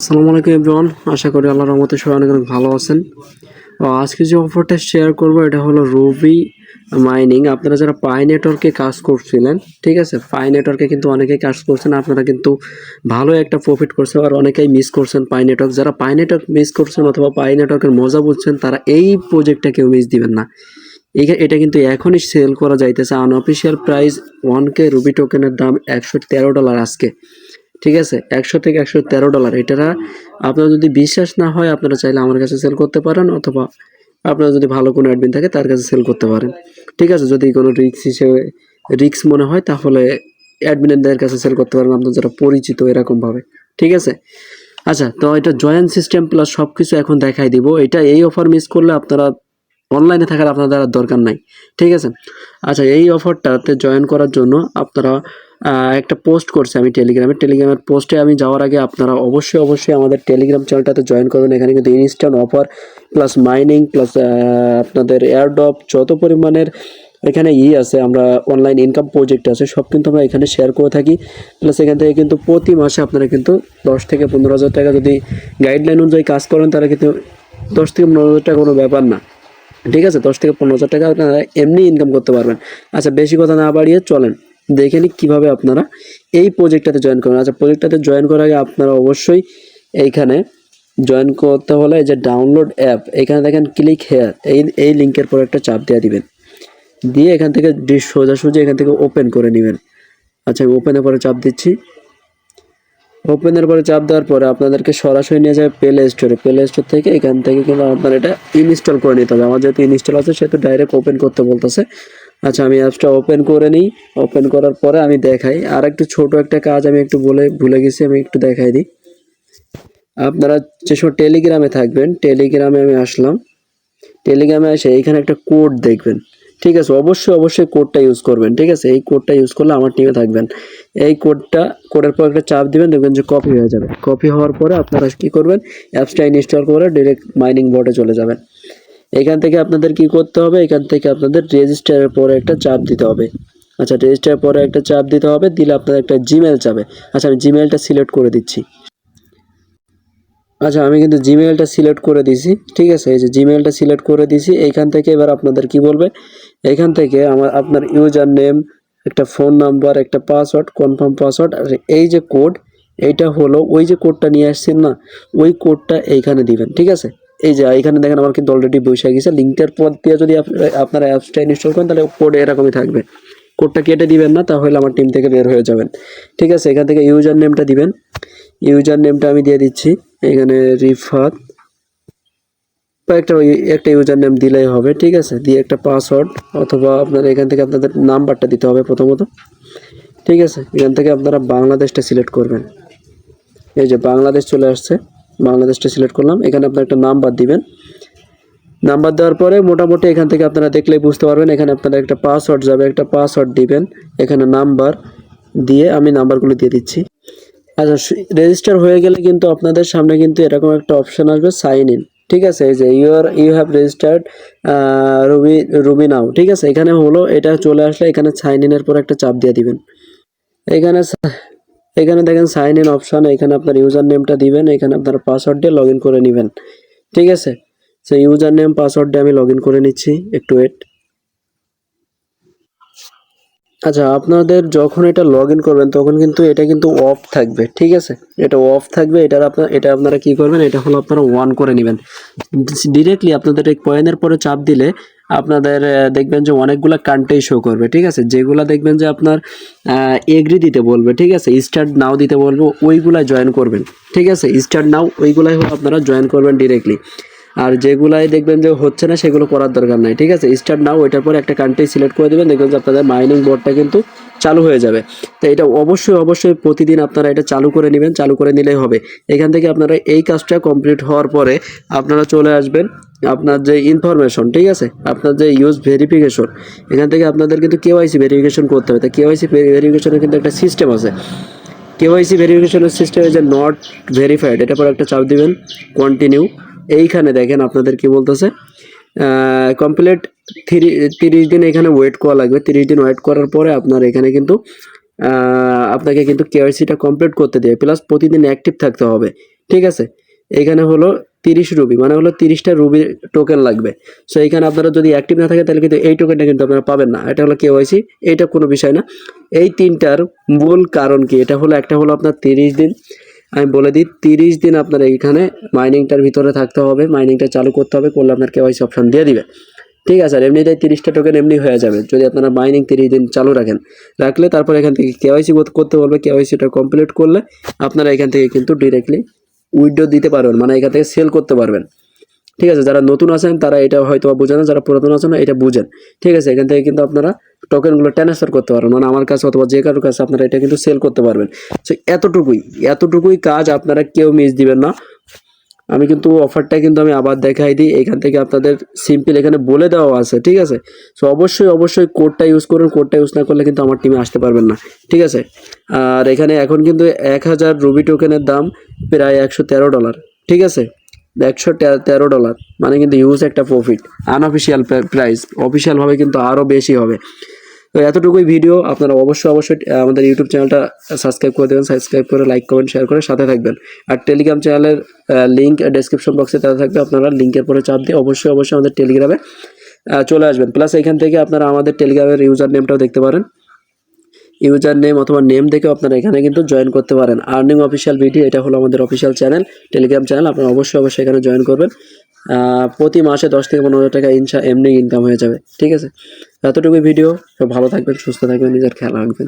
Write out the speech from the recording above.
আসসালামু আলাইকুম এভরিওয়ান, আশা করি আল্লাহর রহমতে সবাই অনেক অনেক ভালো আছেন। আজকে যে অফারটা শেয়ার করব এটা হলো রুবি মাইনিং। আপনারা যারা পাই নেটওয়ার্কে কাজ করছিলেন, ঠিক আছে, পাই নেটওয়ার্কে কিন্তু অনেকেই কাজ করছেন, আপনারা কিন্তু ভালো একটা প্রফিট করছেন, আর অনেকেই মিস করছেন পাই নেটওয়ার্ক। যারা পাই নেটওয়ার্ক মিস করছেন অথবা পাই নেটওয়ার্কের মজা বুঝছেন, তারা এই প্রজেক্টটা কেউ মিস দিবেন না। এটা কিন্তু এখনই সেল করা যাইতেছে। আনঅফিসিয়াল প্রাইস 1K রুবি টোকেনের দাম $113 আজকে, ঠিক আছে, $100 থেকে $113। এটা আপনার যদি বিশ্বাস না হয়, আপনারা চাইলে আমার কাছে সেল করতে পারেন, অথবা আপনার যদি ভালো কোনো অ্যাডমিন থাকে তার কাছে সেল করতে পারেন, ঠিক আছে। যদি কোনো রিক্স মনে হয় তাহলে অ্যাডমিনদের কাছে সেল করতে পারেন, আপনার যারা পরিচিত এরকমভাবে, ঠিক আছে। আচ্ছা, তো এটা জয়েন্ট সিস্টেম প্লাস সব কিছু এখন দেখাই দিব। এই অফার মিস করলে আপনারা অনলাইনে থাকার আপনাদের আর দরকার নাই, ঠিক আছে। আচ্ছা, এই অফারটাতে জয়েন করার জন্য আপনারা একটা পোস্ট করছে আমি টেলিগ্রামের পোস্টে আমি যাওয়ার আগে আপনারা অবশ্যই আমাদের টেলিগ্রাম চ্যানেলটাতে জয়েন করবেন। এখানে কিন্তু instant offer plus mining plus আপনাদের এয়ারড্রপ যত পরিমাণের এখানে আছে, আমরা অনলাইন ইনকাম প্রজেক্ট আছে, সব কিন্তু আমরা এখানে শেয়ার করে থাকি। প্লাস এখান থেকে কিন্তু প্রতি মাসে আপনারা কিন্তু 10 থেকে 15,000 টাকা যদি গাইডলাইন অনুযায়ী কাজ করেন, তারা কিন্তু 10 থেকে 15,000 টাকা কোনো ব্যাপার না, ঠিক আছে। 10 থেকে 15,000 টাকা আপনারা এমনি ইনকাম করতে পারবেন। আচ্ছা, বেশি কথা না বাড়িয়ে চলেন দেখে নিই কীভাবে আপনারা এই প্রজেক্টটাতে জয়েন করবেন। আচ্ছা, প্রজেক্টটাতে জয়েন করার আগে আপনারা অবশ্যই এইখানে জয়েন করতে হলে এই যে ডাউনলোড অ্যাপ, এখানে দেখেন ক্লিক হেয়ার, এই লিঙ্কের পর একটা চাপ দিয়ে দিবেন, দিয়ে এখান থেকে সোজাসুজি এখান থেকে ওপেন করে নেবেন। আচ্ছা, আমি ওপেনের পরে চাপ দিচ্ছি। ওপেনের পরে চাপ দেওয়ার পরে আপনাদেরকে সরাসরি নিয়ে যাবে প্লে স্টোর থেকে। এখান থেকে কিন্তু আপনার এটা ইনস্টল করে নিতে হবে। আমার যেহেতু ইনস্টল আছে সেহেতু ডাইরেক্ট ওপেন করতে বলতেছে। আচ্ছা, আমি অ্যাপসটা ওপেন করে নিই। ওপেন করার পরে আমি দেখাই, আর একটু ছোট একটা কাজ আমি একটু ভুলে গেছি, আমি একটু দেখাই দিই। আপনারা যে সময় টেলিগ্রামে থাকবেন, টেলিগ্রামে আমি আসলাম। টেলিগ্রামে এসে এইখানে একটা কোড দেখবেন, ঠিক আছে। অবশ্যই কোডটা ইউজ করবেন, ঠিক আছে। এই কোডটা ইউজ করলে আমার টিমে থাকবেন। এই কোডের পর একটা চাপ দিবেন, দেখবেন যে কপি হয়ে যাবে। কপি হওয়ার পরে আপনারা কি করবেন, অ্যাপসটা ইনস্টল করে ডিরেক্ট মাইনিং বোর্ডে চলে যাবেন। এখান থেকে আপনাদের কি করতে হবে, এখান থেকে আপনাদের রেজিস্টারের পরে একটা চাপ দিতে হবে। আচ্ছা, রেজিস্টারের পরে একটা চাপ দিতে হবে, দিলে আপনাদের একটা জিমেল চাবে। আচ্ছা, আমি জিমেলটা সিলেক্ট করে দিচ্ছি। আচ্ছা, আমি কিন্তু জিমেলটা সিলেক্ট করে দিয়েছি, ঠিক আছে। এই যে জিমেলটা সিলেক্ট করে দিয়েছি। এইখান থেকে এবার আপনাদের কি বলবে, এখান থেকে আপনার ইউজার নেম, একটা ফোন নাম্বার, একটা পাসওয়ার্ড, কনফার্ম পাসওয়ার্ড, আর এই যে কোড, এইটা হলো ওই যে কোডটা নিয়ে আসছেন না, ওই কোডটা এইখানে দিবেন, ঠিক আছে। এই যে এইখানে দেখেন আমার কিন্তু অলরেডি বসে গেছে। লিঙ্কটার পর দিয়ে যদি আপনারা অ্যাপসটা ইনস্টল করেন, তাহলে কোড এরকমই থাকবে। কোডটা কেটে দিবেন না, তাহলে আমার টিম থেকে বের হয়ে যাবেন, ঠিক আছে। এখান থেকে ইউজার নেমটা দিবেন। ইউজার নেমটা আমি দিয়ে দিচ্ছি এখানে রিফাত, বা একটা ইউজার নেম দিলেই হবে, ঠিক আছে। দিয়ে একটা পাসওয়ার্ড, অথবা আপনারা এখান থেকে আপনাদের নাম্বারটা দিতে হবে প্রথমত, ঠিক আছে। এখান থেকে আপনারা বাংলাদেশটা সিলেক্ট করবেন। এই যে বাংলাদেশ চলে আসছে, বাংলাদেশটা সিলেক্ট করলাম। এখানে আপনার একটা নাম্বার দিবেন। নাম্বার দেওয়ার পরে মোটামুটি এখান থেকে আপনারা দেখলেই বুঝতে পারবেন, এখানে আপনারা একটা পাসওয়ার্ড যাবে, একটা পাসওয়ার্ড দিবেন। এখানে নাম্বার দিয়ে আমি নাম্বারগুলো দিয়ে দিচ্ছি। আচ্ছা, রেজিস্টার হয়ে গেলে কিন্তু আপনাদের সামনে কিন্তু এরকম একটা অপশন আসবে, সাইন ইন, ঠিক আছে। এই যে ইউ হ্যাভ রেজিস্টার্ড রুবি নাও, ঠিক আছে। এখানে হলো, এটা চলে আসলে এখানে সাইন ইনের পর একটা চাপ দিয়ে দিবেন। এখানে এখানে দেখেন সাইন ইন অপশন, এখানে আপনার ইউজার নেমটা দিবেন, এখানে আপনার পাসওয়ার্ড দিয়ে লগ ইন করে নেবেন, ঠিক আছে। সেই ইউজার নেম পাসওয়ার্ড দিয়ে আমি লগ ইন করে নিচ্ছি, একটু ওয়েট। আচ্ছা, আপনাদের যখন এটা লগ ইন করবেন তখন কিন্তু এটা কিন্তু অফ থাকবে, ঠিক আছে। এটা অফ থাকবে। এটা আপনারা কি করবেন, এটা হলো আপনারা অন করে নেবেন। ডিরেক্টলি আপনাদের এই কয়েনের পরে চাপ দিলে আপনাদের দেখবেন যে অনেকগুলো কান্ট্রি শো করবে, ঠিক আছে। যেগুলা দেখবেন যে আপনার এগ্রি দিতে বলবে, ঠিক আছে, স্টার্ট নাও দিতে বলবো, ওইগুলা জয়েন করবেন, ঠিক আছে। স্টার্ট নাও ওইগুলাই হলো আপনারা জয়েন করবেন ডিরেক্টলি। আর যেগুলাই দেখবেন যে হচ্ছে না, সেগুলো করার দরকার নাই, ঠিক আছে। স্টার্ট নাও, ওইটার পরে একটা কান্ট্রি সিলেক্ট করে দেবেন, দেখবেন যে আপনাদের মাইনিং বোর্ডটা কিন্তু চালু হয়ে যাবে। তো এটা অবশ্যই প্রতিদিন আপনারা এটা চালু করে নেবেন, চালু করে নিলেই হবে। এখান থেকে আপনারা এই কাজটা কমপ্লিট হওয়ার পরে আপনারা চলে আসবেন আপনার যে ইনফরমেশন, ঠিক আছে, আপনার যে ইউজ ভেরিফিকেশন, এখান থেকে আপনাদের কিন্তু কেওয়াইসি ভেরিফিকেশন করতে হবে। তো কেওয়াইসি ভেরিফিকেশনের কিন্তু একটা সিস্টেম আছে। কেওয়াইসি ভেরিফিকেশনের সিস্টেম যে নট ভেরিফাইড, এটা পর একটা চাপ দিবেন, কন্টিনিউ। এইখানে দেখেন আপনাদের কি বলতেছে, কমপ্লিট 30 দিন এখানে ওয়েট করা লাগবে। 30 দিন ওয়েট করার পরে আপনার এখানে কিন্তু আপনাকে কিন্তু কেওয়াইসিটা কমপ্লিট করতে দেবে, প্লাস প্রতিদিন অ্যাক্টিভ থাকতে হবে। ঠিক আছে, এইখানে হলো 30 রুবি, মানে হলো 30টা রুবি টোকেন লাগবে। সো এইখানে আপনারা যদি অ্যাক্টিভ না থাকে তাহলে কিন্তু এই টোকেনটা কিন্তু আপনারা পাবেন না। এটা হলো কেওয়াইসি, এইটা কোনো বিষয় না। এই তিনটার মূল কারণ কি, এটা হলো একটা হলো আপনার 30 দিন, আমি বলে দিই 30 দিন আপনার এইখানে মাইনিংটার ভিতরে থাকতে হবে, মাইনিংটা চালু করতে হবে, করলে আপনার কেওয়াইসি অপশন দিয়ে দিবে। ঠিক আছে, আর এমনিতেই 30টা টোকেন এমনি হয়ে যাবে যদি আপনারা মাইনিং 30 দিন চালু রাখলে তারপর এখান থেকে কেওয়াইসি করতে বলবে। কেওয়াইসিটা কমপ্লিট করলে আপনারা এখান থেকে কিন্তু ডিরেক্টলি উইথড্র দিতে পারবেন, মানে এখান থেকে সেল করতে পারবেন। ঠিক আছে, যারা নতুন আছেন তারা এটা হয়তো বুঝেন না, যারা পুরাতন আছেন এটা বুঝেন। ঠিক আছে, এখান থেকে কিন্তু আপনারা টোকেনগুলো ট্রান্সফার করতে পারবেন, মানে আমার কাছে অথবা যে কারোর কাছে আপনারা এটা কিন্তু সেল করতে পারবেন। সো এতটুকুই কাজ, আপনারা কেউ মিস দিবেন না। আমি কিন্তু অফারটা কিন্তু আমি আবার দেখাই দিই, এখান থেকে আপনাদের সিম্পল এখানে বলে দেওয়া আছে। ঠিক আছে, সো অবশ্যই কোডটা ইউজ করুন, কোডটা ইউজ না করলে কিন্তু আমার টিমে আসতে পারবেন না। ঠিক আছে, আর এখানে এখন কিন্তু 1000 রুবি টোকেনের দাম প্রায় $113। ঠিক আছে, $113, মানে কিন্তু হিউজ একটা প্রফিট। আনঅফিসিয়াল প্রাইস, অফিসিয়ালভাবে কিন্তু আরও বেশি হবে। তো এতটুকুই ভিডিও, আপনারা অবশ্যই আমাদের ইউটিউব চ্যানেলটা সাবস্ক্রাইব করে দেবেন, সাবস্ক্রাইব করে লাইক কমেন্ট শেয়ার করে সাথে থাকবেন। আর টেলিগ্রাম চ্যানেলের লিঙ্ক ডেসক্রিপশন বক্সে দেওয়া থাকবে, আপনারা লিঙ্কের পরে চাপ দিয়ে অবশ্যই আমাদের টেলিগ্রামে চলে আসবেন। প্লাস এখান থেকে আপনারা আমাদের টেলিগ্রামের ইউজার নেমটাও দেখতে পারেন, ইউজার নেম অথবা নেম দেখে আপনারা এখানে কিন্তু জয়েন করতে পারেন। আর্নিং অফিসিয়াল ভিডিও, এটা হলো আমাদের অফিসিয়াল চ্যানেল, টেলিগ্রাম চ্যানেল, আপনারা অবশ্যই এখানে জয়েন করবেন। প্রতি মাসে 10 থেকে 15 টাকা এমনি ইনকাম হয়ে যাবে। ঠিক আছে, এতটুকুই ভিডিও, সব ভালো থাকবেন, সুস্থ থাকবেন, নিজের খেয়াল রাখবেন।